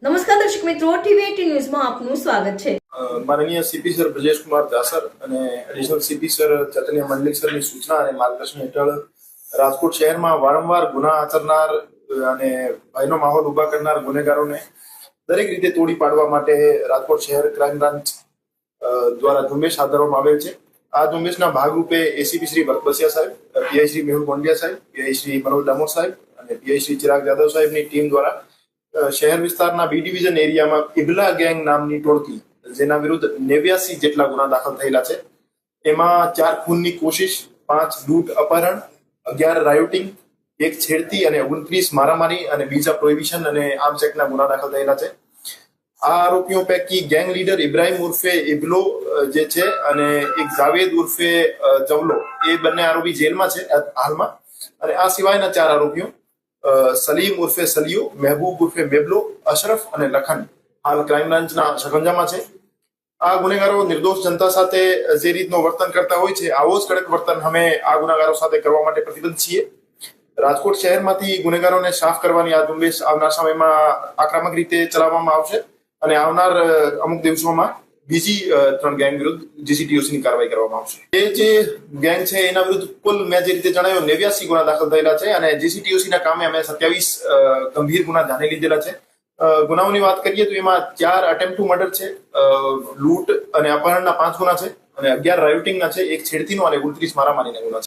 નમસ્કાર દર્શક મિત્રો, ટીવી18 ન્યૂઝમાં આપનું સ્વાગત છે। માનનીય સીપી સર બ્રજેશ કુમાર દાસર અને એડિશનલ સીપી સર ચૈતન્ય મંડલિક સરની સૂચના અને માર્ગદર્શન હેઠળ રાજકોટ શહેરમાં વારંવાર ગુના આચરનાર અને ભયનો માહોલ ઉભા કરનાર ગુનેગારોને દરેક રીતે તોડી પાડવા માટે રાજકોટ શહેર ક્રાઇમ બ્રાન્ચ દ્વારા ઝુંબેશ હાથ ધરવામાં આવેલ છે। આ ઝુંબેશના ભાગરૂપે એસીપી શ્રી ભરત સાહેબ, પીઆઈ શ્રી મેહુલ ગોંડિયા સાહેબ, પીઆઈ શ્રી મનોજ ડામોર સાહેબ અને પીઆઈ શ્રી ચિરાગ યાદવ સાહેબની ટીમ દ્વારા શહેર વિસ્તારના બી ડિવિઝન એરિયામાં ઇબલા ગેંગ નામની ટોળકી જેના વિરુદ્ધ 89 જેટલા ગુના દાખલ થયેલા છે। એમાં 4 ખૂનની કોશિશ, 5 લૂંટ અપહરણ, 11 રાયોટિંગ, 1 છેડતી અને 29 મારામારી અને બીજા પ્રોહિબિશન અને આર્મ્સ એક્ટના ગુના દાખલ થયેલા છે। આ આરોપીઓ પૈકી ગેંગ લીડર ઇબ્રાહિમ ઉર્ફે ઇબલો જે છે અને એક જાવેદ ઉર્ફે જવલો, એ બંને આરોપી જેલમાં છે હાલમાં। અને આ સિવાયના 4 આરોપીઓ સલીમ ઉર્ફે સલિયો, મહેબૂબ ઉર્ફે મેબલો, અશરફ અને લખન હાલ ક્રાઇમ બ્રાન્ચના શકંજામાં છે। આ ગુનેગારો નિર્દોષ જનતા સાથે જે રીતનો વર્તન કરતા હોય છે, આવો જ કડક વર્તન અમે આ ગુનેગારો સાથે કરવા માટે પ્રતિબદ્ધ છીએ। રાજકોટ શહેરમાંથી ગુનેગારોને સાફ કરવાની આ ઝુંબેશ આવનાર સમયમાં આક્રમક રીતે ચલાવવામાં આવશે અને આવનાર અમુક દિવસોમાં બીજી 3 ગેંગ વિરુદ્ધ જીસીટીઓસી ની કાર્યવાહી કરવામાં આવશે। એ જે ગેંગ છે એના વિરુદ્ધ કુલ મેં જે રીતે જણાવ્યું 89 ગુના દાખલ થયેલા છે અને જીસીટીઓસી ના કામે અમે 27 ગંભીર ગુના ધ્યાને લીધેલા છે। ગુનાઓની વાત કરીએ તો એમાં 4 અટેમ્પ્ટ ટુ મર્ડર છે, લૂંટ અને અપહરણના 5 ગુના છે અને 11 રાયોટિંગના છે, 1 છેડતીનો અને 29 મારામારીના ગુના છે।